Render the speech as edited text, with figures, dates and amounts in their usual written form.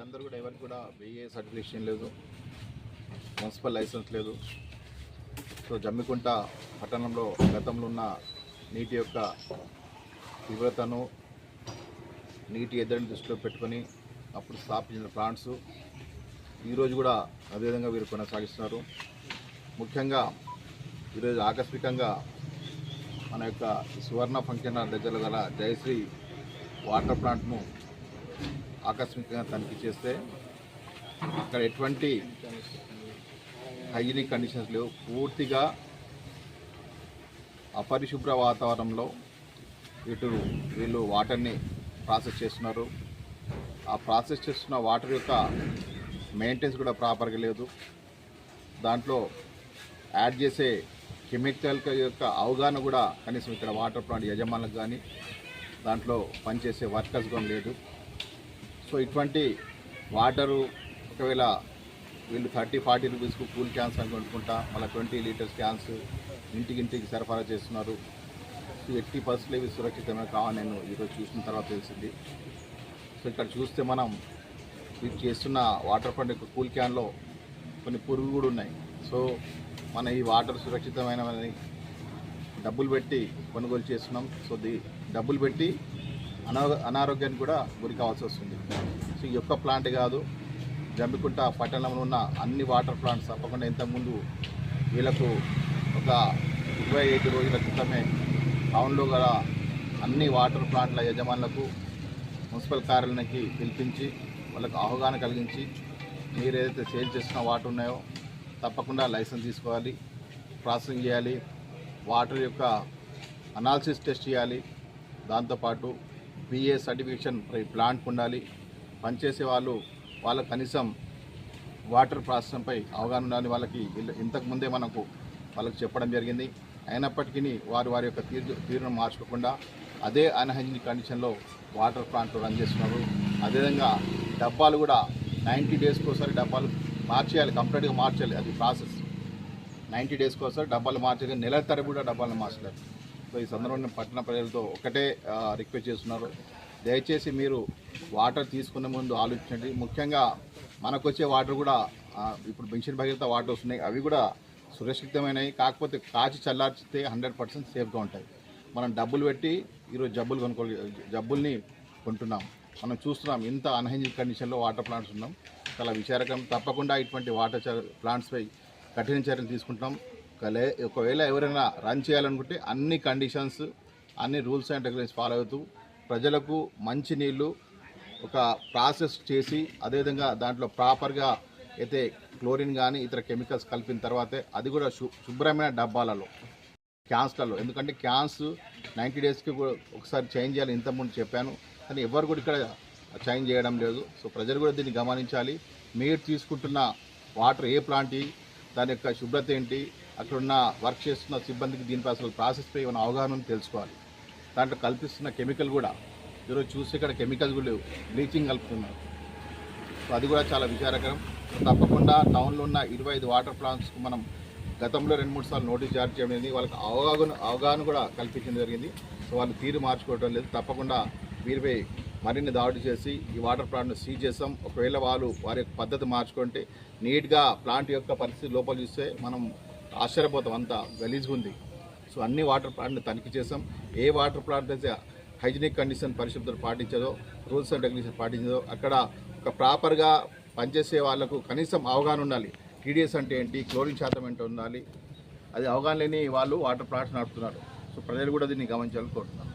వీళ్ళందరూ కూడా ఎవరికి కూడా బిఏ సర్టిఫికేషన్ లేదు, మున్సిపల్ లైసెన్స్ లేదు. సో జమ్మికుంట పట్టణంలో గతంలో ఉన్న నీటి యొక్క తీవ్రతను, నీటి ఎద్దడిని దృష్టిలో పెట్టుకొని అప్పుడు స్థాపించిన ప్లాంట్స్ ఈరోజు కూడా అదేవిధంగా వీరు కొనసాగిస్తున్నారు. ముఖ్యంగా ఈరోజు ఆకస్మికంగా మన యొక్క సువర్ణ ఫంక్షన్ హాల్ దగ్గర గల జయశ్రీ వాటర్ ప్లాంట్ను ఆకస్మికంగా తనిఖీ చేస్తే అక్కడ ఎటువంటి హైజీనిక్ కండిషన్స్ లేవు. పూర్తిగా అపరిశుభ్ర వాతావరణంలో వీళ్ళు వాటర్ని ప్రాసెస్ చేస్తున్నారు. ఆ ప్రాసెస్ చేస్తున్న వాటర్ యొక్క మెయింటెనెన్స్ కూడా ప్రాపర్గా లేదు. దాంట్లో యాడ్ చేసే కెమికల్ యొక్క అవగాహన కూడా కనీసం ఇక్కడ వాటర్ ప్లాంట్ యజమానులకు కానీ దాంట్లో పనిచేసే వర్కర్స్ కూడా లేదు. సో ఇటువంటి వాటరు ఒకవేళ వీళ్ళు 30-40 రూపీస్కు కూల్ క్యాన్స్ అని కొనుక్కుంటా మళ్ళీ 20 లీటర్స్ క్యాన్స్ ఇంటికి సరఫరా చేస్తున్నారు. సో 80% ఇవి సురక్షితమే కావాలి నేను ఈరోజు చూసిన తర్వాత తెలిసింది. సో ఇక్కడ చూస్తే మనం వీళ్ళు చేస్తున్న వాటర్ ప్లాంట్ యొక్క కూల్ క్యాన్లో కొన్ని పురుగులు కూడా ఉన్నాయి. సో మన ఈ వాటర్ సురక్షితమైనవని డబ్బులు పెట్టి కొనుగోలు చేస్తున్నాం. సో డబ్బులు పెట్టి అనారోగ్యానికి కూడా గురి కావాల్సి వస్తుంది. సో ఈ యొక్క ప్లాంట్ కాదు, జమ్మికుంట పట్టణంలో ఉన్న అన్ని వాటర్ ప్లాంట్స్ తప్పకుండా ఇంతకుముందు వీళ్ళకు ఒక 25 రోజుల క్రితమే టౌన్లో గల అన్ని వాటర్ ప్లాంట్ల యజమానులకు మున్సిపల్ కార్యాలయానికి పిలిపించి వాళ్ళకు అవగాహన కలిగించి మీరు ఏదైతే సేల్ చేస్తున్న వాటర్ ఉన్నాయో తప్పకుండా లైసెన్స్ తీసుకోవాలి, ప్రాసెసింగ్ చేయాలి, వాటర్ యొక్క అనాలిసిస్ టెస్ట్ చేయాలి, దాంతోపాటు బిఏ సర్టిఫికేషన్ ప్లాంట్కి ఉండాలి. పనిచేసే వాళ్ళకు కనీసం వాటర్ ప్రాసెసింగ్పై అవగాహన ఉండాలి. వాళ్ళకి ఇంతకుముందే వాళ్ళకి చెప్పడం జరిగింది. అయినప్పటికీ వారి యొక్క తీరును మార్చుకోకుండా అదే అన్హైజీనిక్ కండిషన్లో వాటర్ ప్లాంట్ రన్ చేస్తున్నారు. అదేవిధంగా డబ్బాలు కూడా 90 డేస్కి ఒకసారి డబ్బాలు మార్చేయాలి, కంప్లీట్గా మార్చాలి. అది ప్రాసెస్ 90 డేస్కి ఒకసారి డబ్బాలు మార్చాలి, నెల తరబడి కూడా డబ్బాలు మార్చలేదు. సో ఈ సందర్భంలో పట్టణ ప్రజలతో ఒకటే రిక్వెస్ట్ చేస్తున్నారు, దయచేసి మీరు వాటర్ తీసుకునే ముందు ఆలోచించండి. ముఖ్యంగా మనకు వచ్చే వాటర్ కూడా ఇప్పుడు మిషన్ భగీరథ వాటర్ వస్తున్నాయి, అవి కూడా సురక్షితమైనవి. కాకపోతే కాచి చల్లార్చితే 100% సేఫ్గా ఉంటాయి. మనం డబ్బులు పెట్టి ఈరోజు జబ్బుల్ని కొంటున్నాం. మనం చూస్తున్నాం ఇంత అన్హైజీనిక్ కండిషన్లో వాటర్ ప్లాంట్స్ ఉన్నాం. చాలా విచారకరం. తప్పకుండా ఇటువంటి వాటర్ ప్లాంట్స్పై కఠిన చర్యలు తీసుకుంటాం. ఒకవేళ ఎవరైనా రన్ చేయాలనుకుంటే అన్ని కండిషన్స్, అన్ని రూల్స్ అండ్ రెగ్యులేషన్స్ ఫాలో అవుతూ ప్రజలకు మంచి నీళ్ళు ఒక ప్రాసెస్ చేసి అదేవిధంగా దాంట్లో ప్రాపర్గా అయితే క్లోరిన్ కానీ ఇతర కెమికల్స్ కలిపిన తర్వాతే అది కూడా శుభ్రమైన డబ్బాలలో, క్యాన్స్లలో. ఎందుకంటే క్యాన్స్ 90 డేస్కి ఒకసారి చేంజ్ చేయాలి, ఇంతకుముందు చెప్పాను. కానీ ఎవరు కూడా ఇక్కడ చేంజ్ చేయడం లేదు. సో ప్రజలు కూడా దీన్ని గమనించాలి. మీరు తీసుకుంటున్న వాటర్ ఏ ప్లాంట్, దాని యొక్క శుభ్రత ఏంటి, అక్కడున్న వర్క్ చేస్తున్న సిబ్బందికి దీనిపై అసలు ప్రాసెస్పై ఏమైనా అవగాహన తెలుసుకోవాలి. దాంట్లో కల్పిస్తున్న కెమికల్ కూడా ఈరోజు చూస్తే ఇక్కడ కెమికల్స్ కూడా లేవు, బ్లీచింగ్ కలుపుతున్నారు. సో అది కూడా చాలా విచారకరం. తప్పకుండా టౌన్లో ఉన్న 25 వాటర్ ప్లాంట్స్కు మనం గతంలో 2-3 సార్లు నోటీస్ జారీ చేయడం జరిగింది. వాళ్ళకి అవగాహన కూడా కల్పించడం జరిగింది. సో వాళ్ళు తీరు మార్చుకోవడం లేదు. తప్పకుండా వీరిపై మరిన్ని దాడి చేసి ఈ వాటర్ ప్లాంట్ను సీజ్ చేస్తాం. ఒకవేళ వారి యొక్క పద్ధతి మార్చుకుంటే నీట్గా ప్లాంట్ యొక్క పరిస్థితి లోపల చూస్తే మనం ఆశ్చర్యపోతాం, అంతా గలీజ్గా ఉంది. సో అన్ని వాటర్ ప్లాంట్ని తనిఖీ చేసాం. ఏ వాటర్ ప్లాంట్ అయితే హైజీనిక్ కండిషన్ పరిశుభ్రత పాటించదో, రూల్స్ అండ్ రెగ్యులేషన్ పాటించదో అక్కడ ఒక ప్రాపర్గా పనిచేసే వాళ్లకు కనీసం అవగాహన ఉండాలి. టీడీఎస్ అంటే ఏంటి, క్లోరిన్ శాతం ఏంటో ఉండాలి. అది అవగాహన లేని వాళ్ళు వాటర్ ప్లాంట్స్ నడుపుతున్నారు. సో ప్రజలు కూడా దీన్ని గమనించాలని కోరుతున్నారు.